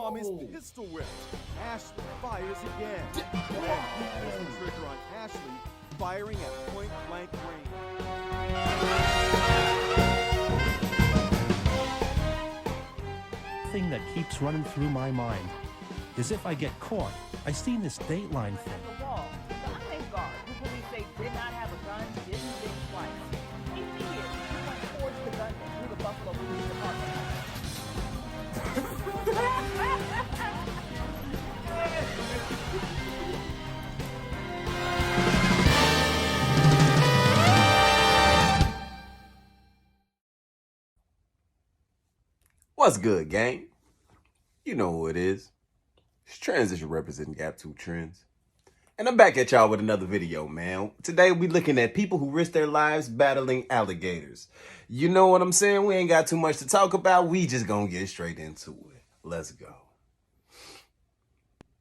mom is pistol whipped. Ashley fires again. Then he pulls the trigger on Ashley, firing at point blank range. Thing that keeps running through my mind is if I get caught. I seen this Dateline thing. The wall. The unnamed guard, who police say did not have a gun, didn't think twice. He figured he went towards the gunman through the Buffalo Police Department. What's good, gang? You know who it is. It's Transition representing Gap 2 Trends. And I'm back at y'all with another video, man. Today we looking at people who risk their lives battling alligators. You know what I'm saying? We ain't got too much to talk about. We just gonna get straight into it. Let's go.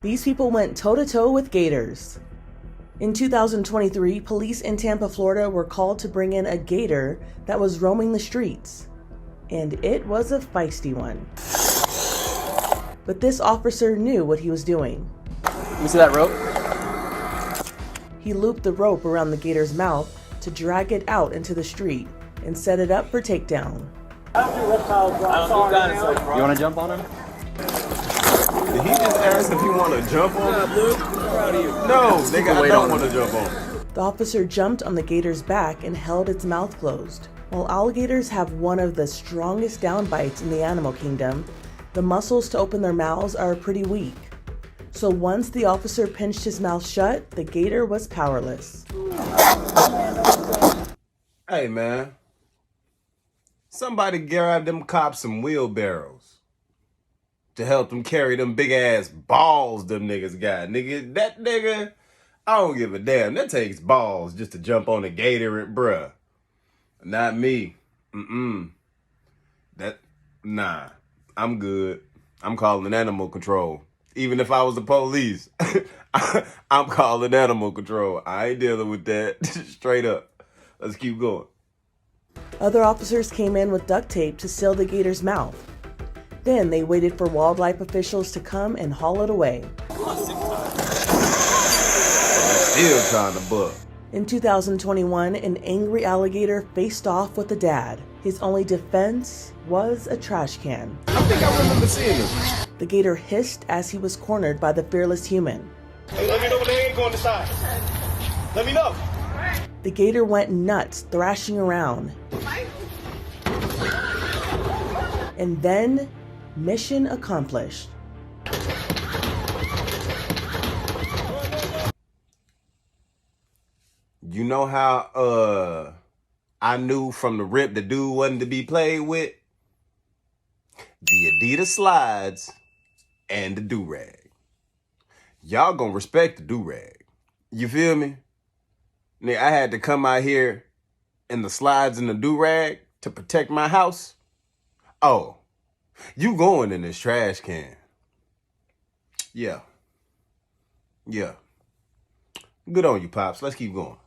These people went toe-to-toe with gators. In 2023, police in Tampa, Florida were called to bring in a gator that was roaming the streets. And it was a feisty one. But this officer knew what he was doing. You see that rope? He looped the rope around the gator's mouth to drag it out into the street and set it up for takedown. You want to jump on him? Did he just ask if you want to jump on him? No, nigga, I don't want to jump on him. The officer jumped on the gator's back and held its mouth closed. While alligators have one of the strongest down bites in the animal kingdom, the muscles to open their mouths are pretty weak. So once the officer pinched his mouth shut, the gator was powerless. Hey, man. Somebody grab them cops some wheelbarrows to help them carry them big ass balls them niggas got. Nigga, that nigga, I don't give a damn. That takes balls just to jump on a gator, bruh. Not me. Nah. I'm good. I'm calling animal control. Even if I was the police, I'm calling animal control. I ain't dealing with that. Straight up. Let's keep going. Other officers came in with duct tape to seal the gator's mouth. Then they waited for wildlife officials to come and haul it away. Still trying to buck. In 2021, an angry alligator faced off with a dad. His only defense was a trash can. I think I remember seeing this. The gator hissed as he was cornered by the fearless human. Hey, let me know when they ain't going inside. Let me know. The gator went nuts, thrashing around. And then, mission accomplished. You know how I knew from the rip the dude wasn't to be played with? The Adidas slides and the do-rag. Y'all gonna respect the do-rag. You feel me? Nigga, I had to come out here in the slides and the do-rag to protect my house. Oh, you going in this trash can. Yeah. Good on you, Pops. Let's keep going.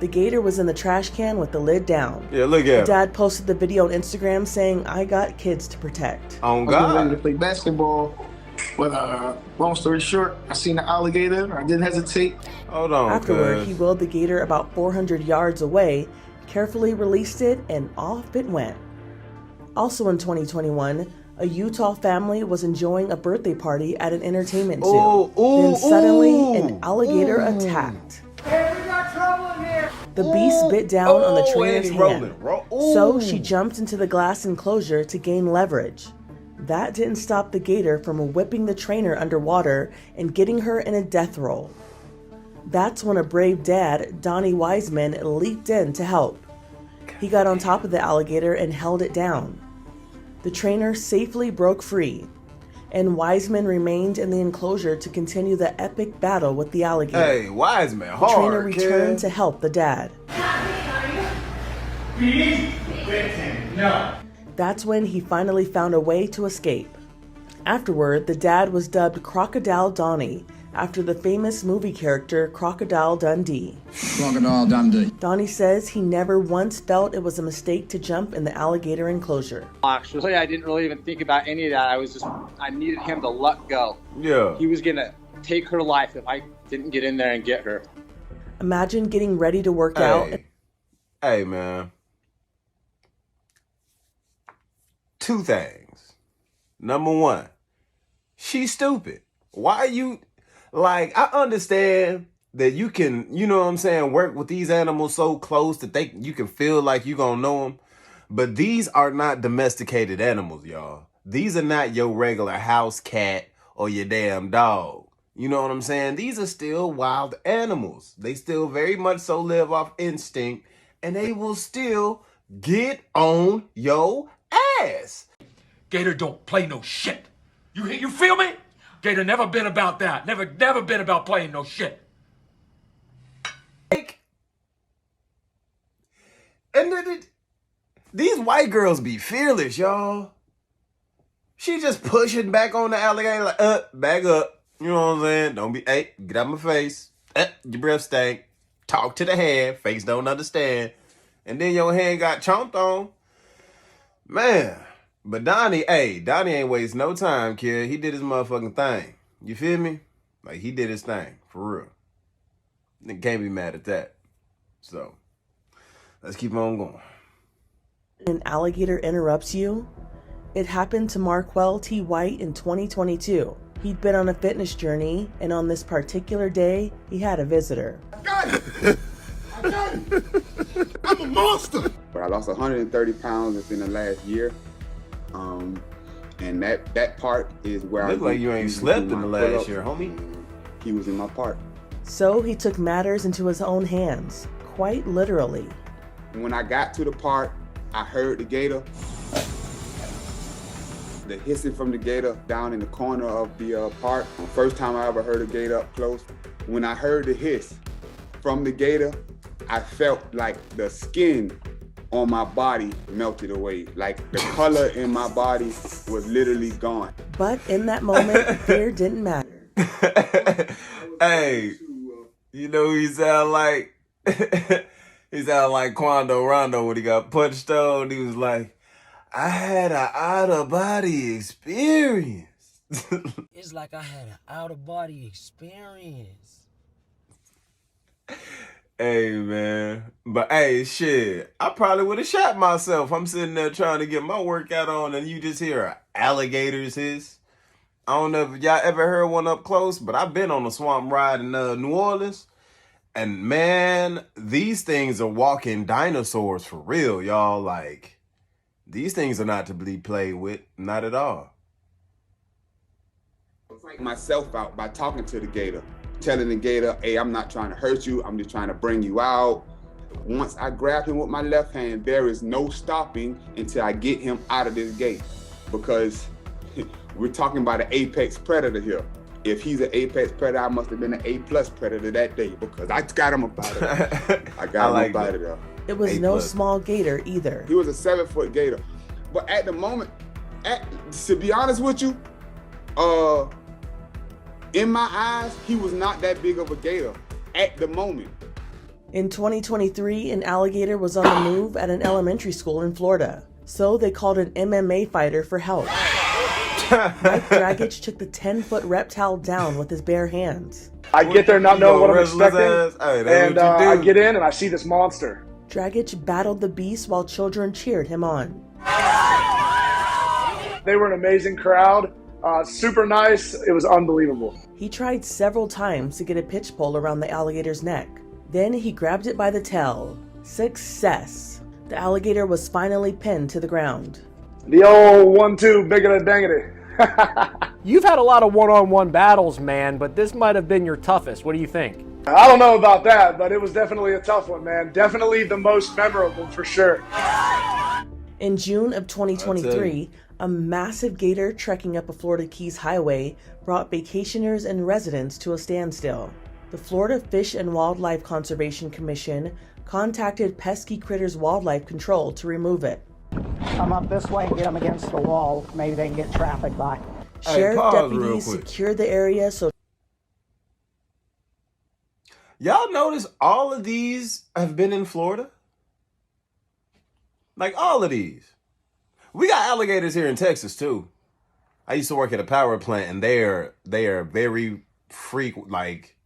The gator was in the trash can with the lid down. Yeah, look at The dad posted the video on Instagram saying, "I got kids to protect." On I was ready God. to play basketball, but long story short, I seen the alligator. I didn't hesitate. Hold on, Afterward, cuz. he wheeled the gator about 400 yards away, carefully released it, and off it went. Also in 2021, a Utah family was enjoying a birthday party at an entertainment zoo. Then suddenly, an alligator attacked. The beast bit down on the trainer's hand, so she jumped into the glass enclosure to gain leverage. That didn't stop the gator from whipping the trainer underwater and getting her in a death roll. That's when a brave dad, Donnie Wiseman, leaped in to help. He got on top of the alligator and held it down. The trainer safely broke free, and Wiseman remained in the enclosure to continue the epic battle with the alligator. Hey, Wiseman, The hard, trainer returned kid. to help the dad. No. That's when he finally found a way to escape. Afterward, the dad was dubbed Crocodile Donnie, after the famous movie character Crocodile Dundee. Crocodile Dundee. Donnie says he never once felt it was a mistake to jump in the alligator enclosure. Actually, I didn't really even think about any of that. I needed him to let go. Yeah. He was gonna take her life if I didn't get in there and get her. Imagine getting ready to work out. Hey, man. Two things. Number one, she's stupid. Why are you... Like, I understand that you can, you know what I'm saying, work with these animals so close that you can feel like you gonna know them. But these are not domesticated animals, y'all. These are not your regular house cat or your damn dog. You know what I'm saying? These are still wild animals. They still very much so live off instinct, and they will still get on your ass. Gator don't play no shit. You feel me? Gator never been about that. Never been about playing no shit. And these white girls be fearless, y'all. She just pushing back on the alligator like, back up. You know what I'm saying? Don't be, hey, get out my face. Your breath stank. Talk to the hand. Face don't understand. And then your hand got chomped on. Man. But Donnie ain't waste no time, kid. He did his motherfucking thing. You feel me? Like, he did his thing. For real. Nigga can't be mad at that. So, let's keep on going. An alligator interrupts you? It happened to Marquel T. White in 2022. He'd been on a fitness journey, and on this particular day, he had a visitor. I got it! I'm a monster! But I lost 130 pounds within the last year. And that part is where Look like you ain't slept in the last year, homie. He was in my part. So he took matters into his own hands, quite literally. When I got to the part, I heard the gator. The hissing from the gator down in the corner of the park. The first time I ever heard a gator up close. When I heard the hiss from the gator, I felt like the skin on my body melted away. Like the color in my body was literally gone. But in that moment, fear didn't matter. Hey, you know who he sound like? He sound like Quando Rondo when he got punched on. He was like, I had an out-of-body experience. It's like I had an out-of-body experience. Hey, man. But, hey, shit. I probably would have shot myself. I'm sitting there trying to get my workout on, and you just hear alligators hiss. I don't know if y'all ever heard one up close, but I've been on a swamp ride in New Orleans. And, man, these things are walking dinosaurs for real, y'all. Like, these things are not to be played with. Not at all. I psyched myself out by talking to the gator. Telling the gator, hey, I'm not trying to hurt you. I'm just trying to bring you out. Once I grab him with my left hand, there is no stopping until I get him out of this gate. Because we're talking about an apex predator here. If he's an apex predator, I must have been an A+ predator that day because I got him up out of there. I got him up out of there. It was no small gator either. He was a 7-foot gator. But at the moment, to be honest with you, in my eyes, he was not that big of a gator at the moment. In 2023, an alligator was on the move at an elementary school in Florida. So they called an MMA fighter for help. Mike Dragich took the 10-foot reptile down with his bare hands. I get there not knowing what I'm expecting, and I get in and I see this monster. Dragich battled the beast while children cheered him on. They were an amazing crowd. Super nice. It was unbelievable. He tried several times to get a pitch pole around the alligator's neck. Then he grabbed it by the tail. Success. The alligator was finally pinned to the ground. The old 1-2 biggity dangity. You've had a lot of one-on-one battles, man, but this might have been your toughest. What do you think? I don't know about that, but it was definitely a tough one, man. Definitely the most memorable for sure. In June of 2023, a massive gator trekking up a Florida Keys highway brought vacationers and residents to a standstill. The Florida Fish and Wildlife Conservation Commission contacted Pesky Critters Wildlife Control to remove it. Come up this way and get them against the wall. Maybe they can get traffic by. Sheriff deputies secured the area so Y'all notice all of these have been in Florida? Like all of these. We got alligators here in Texas too. I used to work at a power plant, and they are very frequent. Like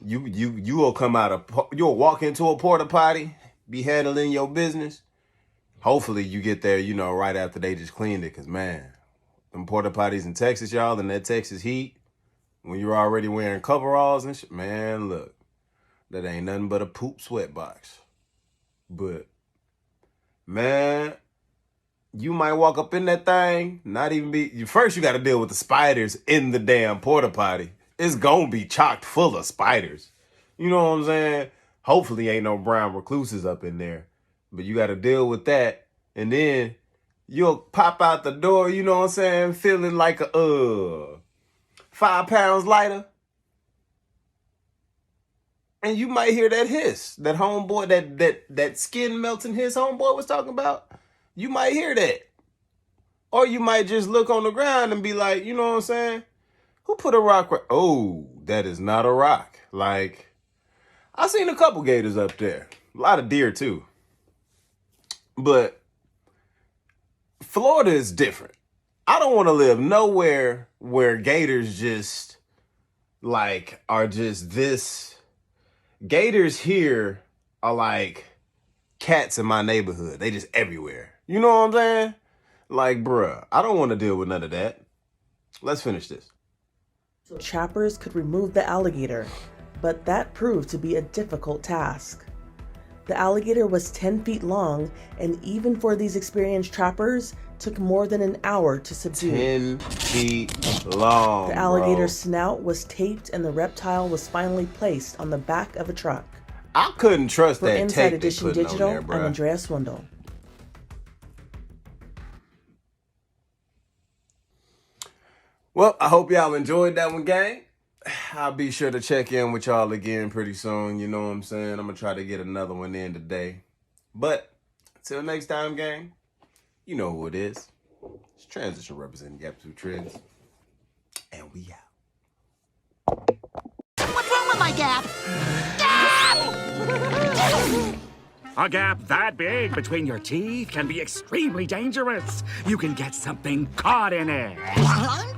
you will come out of, you'll walk into a porta potty, be handling your business. Hopefully you get there, you know, right after they just cleaned it, cause man, them porta potties in Texas, y'all, in that Texas heat, when you're already wearing coveralls and shit, man, look, that ain't nothing but a poop sweat box. But man, you might walk up in that thing, not even be, first you got to deal with the spiders in the damn porta potty. It's gonna be chocked full of spiders. You know what I'm saying? Hopefully ain't no brown recluses up in there. But you got to deal with that. And then you'll pop out the door, you know what I'm saying, feeling like a 5 pounds lighter. And you might hear that hiss, that homeboy, that skin melting hiss homeboy was talking about. You might hear that. Or you might just look on the ground and be like, you know what I'm saying? Who put a rock right? Oh, that is not a rock. Like, I seen a couple gators up there. A lot of deer too. But Florida is different. I don't want to live nowhere where gators just like are just this. Gators here are like cats in my neighborhood. They just everywhere. You know what I'm saying? Like, bruh, I don't want to deal with none of that. Let's finish this. Trappers could remove the alligator, but that proved to be a difficult task. The alligator was 10 feet long, and even for these experienced trappers, took more than an hour to subdue. 10 feet long. The alligator's snout was taped, and the reptile was finally placed on the back of a truck. I couldn't trust For that Inside tape they Edition putting Digital, on there, I'm bruh. Andrea Swindle. Well, I hope y'all enjoyed that one, gang. I'll be sure to check in with y'all again pretty soon. You know what I'm saying? I'm going to try to get another one in today. But until next time, gang, you know who it is. It's Transition representing Gap 2 Trends. And we out. What's wrong with my gap? A gap that big between your teeth can be extremely dangerous. You can get something caught in it. What?